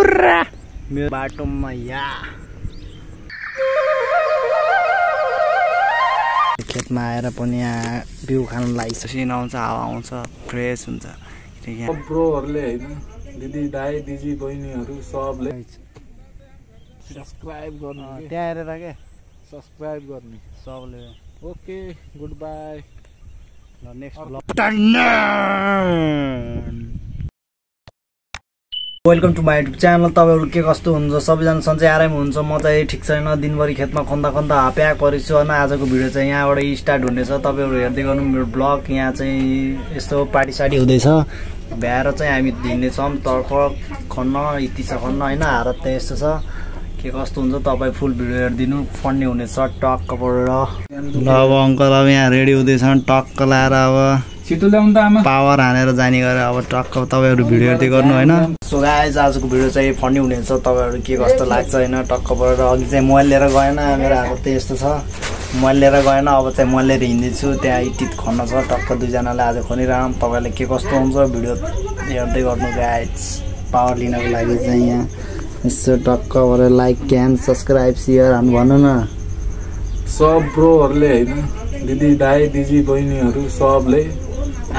पुरा मेरो बाटोमा यहाँ खेतमा आएर पनि यहाँ बिउ खानु लागिसकेपछि आउँछ हावा आउँछ फ्रेस हुन्छ ब्रोहरुले हैन दिदी दाइ दिदी बहिनीहरु सबले सब्स्क्राइब गर्नु त्यहाँ हेरेर के सब्स्क्राइब गर्ने सबले ओके गुड बाइ ल next blog welcome to my YouTube channel. तपाईहरु के कस्तो हुन्छ सबैजना सन्चै आराम हुन्छ म चाहिँ ठीक छैन दिनभरि खेतमा खन्दा खन्दा हाप्याक परेछु हैन। आजको भिडियो चाहिँ यहाँबाट स्टार्ट हुनेछ तपाईहरु हेर्दै गर्नु मेरो ब्लग। यहाँ चाहिँ यस्तो पार्टी साडी हुँदैछ भ्याएर चाहिँ हामी हिँड्नेछौँ तर्फ खन्न यति छ खन्न हैन। हालत त यस्तो छ के कस्तो हुन्छ तपाई फुल भिडियो हेर्दिनु फन्नी हुनेछ टक्क परेर। ल अब अंकल अब यहाँ रेडी हुँदैछन् टक्क लाएर अब छिटो ल्याउनु त आमा पावर हानेर जाने गरे अब टक्क तपाईहरु भिडियो हेर्दै गर्नु हैन। सो गाइस आजको भिडियो चाहिँ फन्नी हुनेछ तपाईहरु के कस्तो लाग्छ हैन। टक्क परेर अघि चाहिँ मोबाइल लिएर गएन मेरो हालत त यस्तो छ मोबाइल लिएर गएन अब चाहिँ मोबाइल लिएर हिँड्दैछु त्यहाँ इटिट खन्न छ टक्क दुई जनाले आज खनिराम तपाईहरुले के कस्तो हुन्छ भिडियो हेर्दै गर्नु गाइस। पावर लिनको लागि चाहिँ यहाँ यसो टक्क गरेर लाइक क्यान सब्स्क्राइब शेयर हान्नु भन्नु न सब ब्रोहरुले हैन दिदी दाइ दिदी बहिनीहरु सबले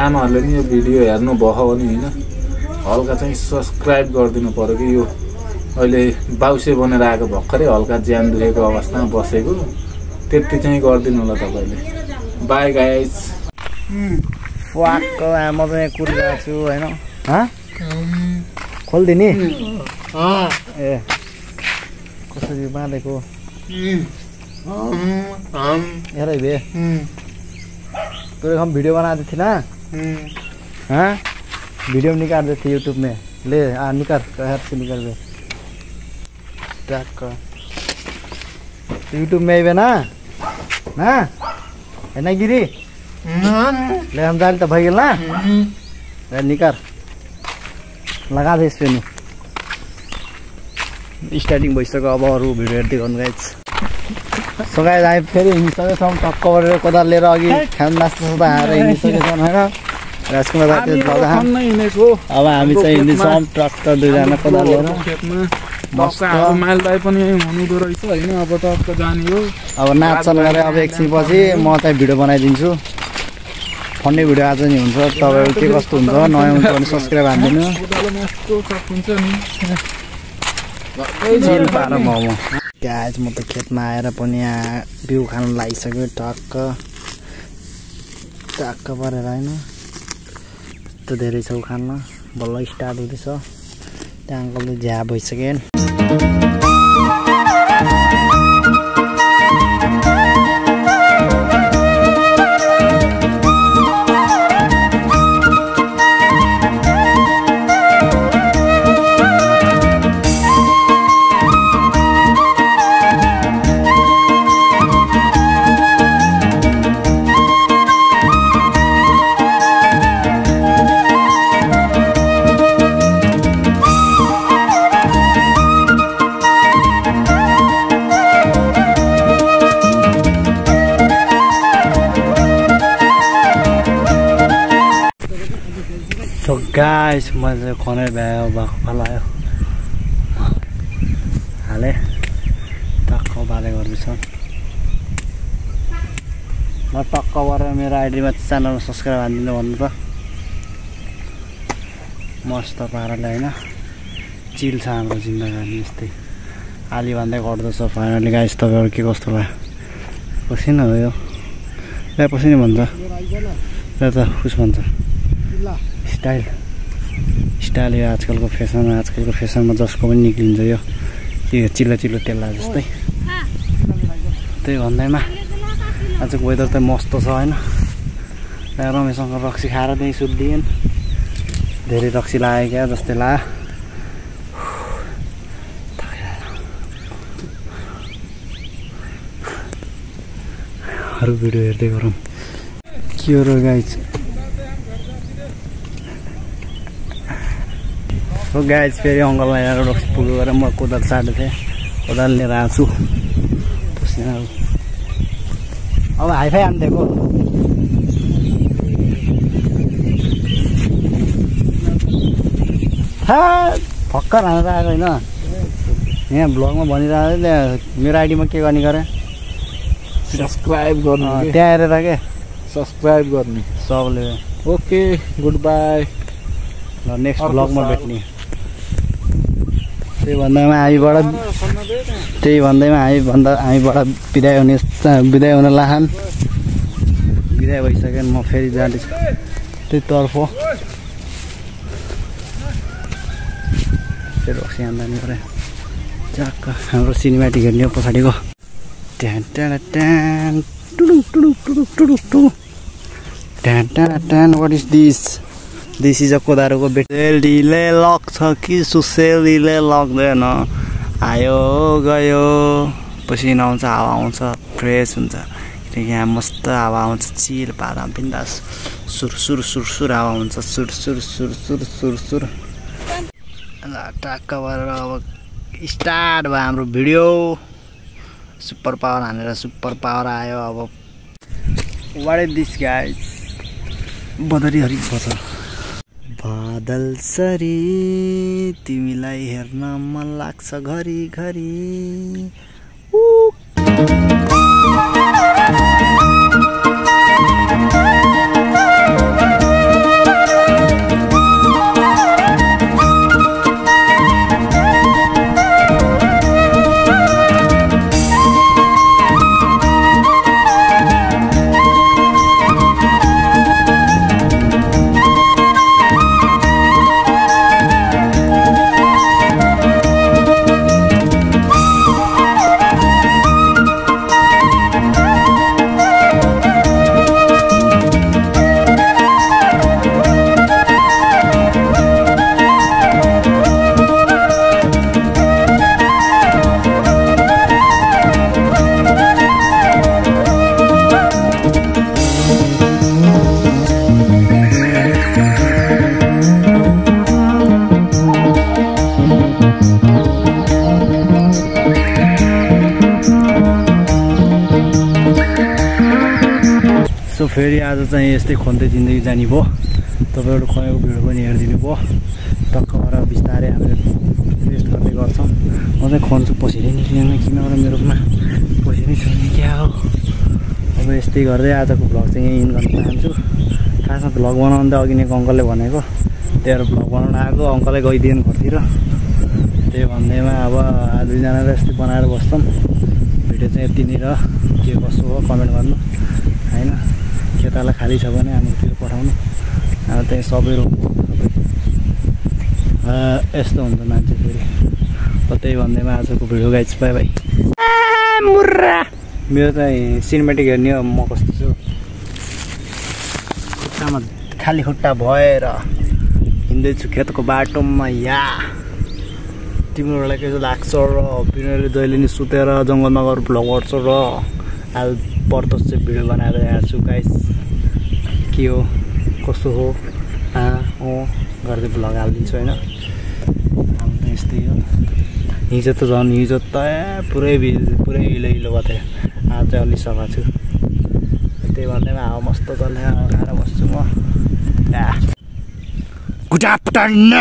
आमाहरुले नि यो भिडियो हेर्नु भयो भने हैन हल्का चाहिँ सब्स्क्राइब गरिदिनु पर्यो कि यो अहिले बाउसे बनेर आएको भर्खरै हल्का ज्यान दुखेको अवस्थामा बसेको त्यति चाहिँ गरिदिनु होला तपाईले। By guys. फ्वाक्क आमा चाहिँ कुरिरहेको छु हैन ह खोल्दिनी ए कसरी बाँधेको हेरै बे तेरे हम वीडियो बना दी थी ना हाँ वीडियो निकाल देती यूट्यूब में ले निकाल कहर से निकाल दे ट्रैक कर यूट्यूब में भी ना है ना गिरी ले हम जाल तो भाई ना निकाल लगा दे इस पे नहीं स्टार्टिंग भइसक्यो अब अरु भिडियो हेर्दै गर्नु गाइस। सो गाइस हामी फेरि हिँडिसकेछौँ टक्क गरेर कोदाल लिएर अघि खान नास्ता सास्ता हाएर हिँडिसकेछौँ हैन। राजकुमार दाजु दादा अब हामी चाहिँ हिँड्दैछौँ टक्क दुईजना कोदाल लिएर मस्त माइल दाइ पनि हुनुहुँदो रहेछ हैन। अब टक्क जाने हो अब नाच्छन् गरे अब एकछिन पछि म चाहिँ भिडियो बनाइदिन्छु फन्ने भिडियो आज नि हुन्छ तपाईहरु के कस्तो हुन्छ नयाँ हुन्छ भने सब्स्क्राइब हान्दिनु चिल पार मोमो गाइस। म त खेतमा आएर पनि यहाँ बिउ खानु लागिसक्यो टक्क टक्क परेर हैन यस्तो धेरै छ खान बल्ल स्टार्ट हुँदैछ त्यहाँ अङ्कलले झ्या भइसक्यो। So guys, मैले खनेर भ्यायो भएको फलायो हाले टक्क बाले गर्दैछ। म टक्क गरेर मेरो आइडीमा च्यानलमा सब्स्क्राइब हान्दिनु भन्नु त मस्त पाराले हैन चिल छ हाम्रो जिन्दगी यस्तै आली भन्दै गर्दैछ। फाइनली गाइस तपाईहरु के कस्तो लाग्यो पसिना हो यो ए पसिना भन्छ र त खुस भन्छ स्टाइल स्टाइल यो आजकलको फेसनमा जसको पनि निक्लिन्छ यो चिल्लो चिल्लो तेल्ला जस्तै। त्यही भन्दैमा आजको वेदर त मस्त छ हैन। रमेशसँग रक्सी खाएर त्यही सुत्दिएन धेरै रक्सी लाग्यो क्या जस्तै लाग्यो। अरू भिडियो हेर्दै गरौँ के हो र गाइस। हो गाइस फेरि अङ्कललाई यहाँ रक्सी पुगो गरेर म कोदाल सार्दै थिएँ कोदाल लिएर आएको छु अब हाइफाई हानिदिएको भर्खर हानेर आएको होइन यहाँ ब्लगमा भनिरहेको त्यहाँ मेरो आइडीमा के गर्ने गरे सब्सक्राइब गर्नु त्यहाँ हेरेर के सब्सक्राइब गर्ने सबले ओके गुड बाई ल नेक्स्ट ब्लगमा भेट्ने त्यही भन्दैमा हामीबाट बिदाय हुन लाहान बिदाय भइसक्यो म फेरि जाँदैछु त्यहीतर्फ रक्सी हान्दा पऱ्यो चाक्क हाम्रो सिनेमेटिक हेर्ने हो पछाडिको ट्यान ट्यान ट्यान टुडुक टुडुक टुडुक टुडुक टुडुक ट्यान ट्यान ट्यान what is this is a कोदारोको बेटेलीले लग्छ कि सुसेलीले लग्दैन आयो गयो पसिना आउँछ हावा आउँछ फ्रेस हुन्छ किनकि यहाँ मस्त हावा आउँछ चिल पारा बिन्दास सुर हावा हुन्छ सुर टक्क भएर अब स्टार्ट भयो हाम्रो भिडियो सुपर पावर हानेर सुपर पावर आयो अब वाट इज दिस गाइज बदरी हरिक छ बादल सरी तिमीलाई हेर्न मन लाग्छ घरी घरी फेरि आज चाहिँ यस्तै खोन्दै जिन्दगी जाने भयो तपाईँहरू खनेको भिडियो पनि हेरिदिनु भयो टक्कबाट बिस्तारै हामीले रेस्ट गर्दै गर्छौँ म चाहिँ खन्छु पसिनै निक्लिएन किनभने मेरोमा पैसा नै छैन क्या हो अब यस्तै गर्दै आजको भ्लग चाहिँ यहीँ इन गर्न चाहन्छु खासमा भ्लग बनाउनु त अघि नै अङ्कलले भनेको त्यही भ्लग बनाउन आएको अङ्कलै गइदिएन घरतिर त्यही भन्दैमा अब दुईजनाले यस्तै बनाएर बस्छौँ भिडियो चाहिँ यति नै र के कसो हो कमेन्ट गर्नु होइन केटालाई खाली छ भने हामीतिर पठाउनु अब त्यही सबै रोक्नु यस्तो हुन्छ मान्छे फेरि त्यही भन्दैमा आजको भिडियो गाइज बाई बाई मुर्रा मेरो चाहिँ सिनेमेटिक हेर्ने हो म कस्तो छु खुट्टामा खाली खुट्टा भएर हिँड्दैछु खेतको बाटोमा या तिमीहरूलाई के लाग्छ र बिनाले जहिले नि सुतेर जङ्गलमा गएर भ्लग गर्छ र आज प्रत्यक्ष भिडियो बनाएर आएको छु गाइस के हो कस्तो हो गर्दै भ्लग हालिदिन्छु होइन हाम्रो यस्तै हो हिजो त झन् हिजो त पुरै हिलो हिलो भएको थियो आज चाहिँ अलि सफा छु त्यही भन्दैमा हावा मस्त चल्ने खाएर बस्छु म गुड आफ्टरनून।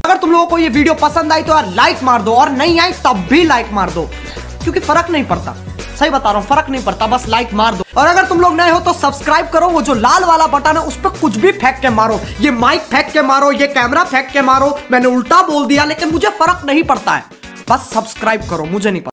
अगर तुम लोगों को ये वीडियो पसंद आई तो यार लाइक मार दो और नहीं आई तब भी लाइक मार दो क्योंकि फर्क नहीं पड़ता, सही बता रहा हूँ फर्क नहीं पड़ता, बस लाइक मार दो। और अगर तुम लोग नए हो तो सब्सक्राइब करो, वो जो लाल वाला बटन है उस पर कुछ भी फेंक के मारो, ये माइक फेंक के मारो, ये कैमरा फेंक के मारो, मैंने उल्टा बोल दिया लेकिन मुझे फर्क नहीं पड़ता है, बस सब्सक्राइब करो, मुझे नहीं पता।